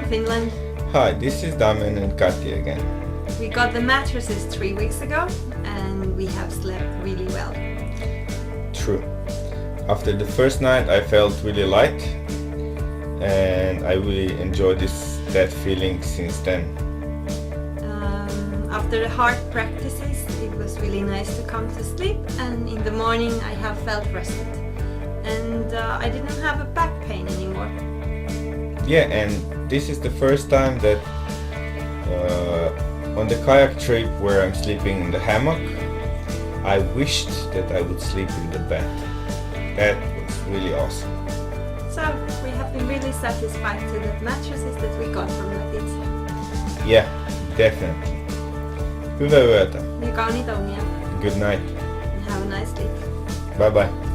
Finland. Hi, this is Damijana and Kati again. We got the mattresses 3 weeks ago and we have slept really well. True. After the first night I felt really light and I really enjoyed that feeling since then. After the hard practices it was really nice to come to sleep, and in the morning I have felt rested and I didn't have a back pain anymore. Yeah, and this is the first time that on the kayak trip where I'm sleeping in the hammock, I wished that I would sleep in the bed. That was really awesome. So we have been really satisfied to the mattresses that we got from Leticia. Yeah, definitely. Hyvää yötä. Ja kauniita unia. Good night. And have a nice sleep. Bye bye.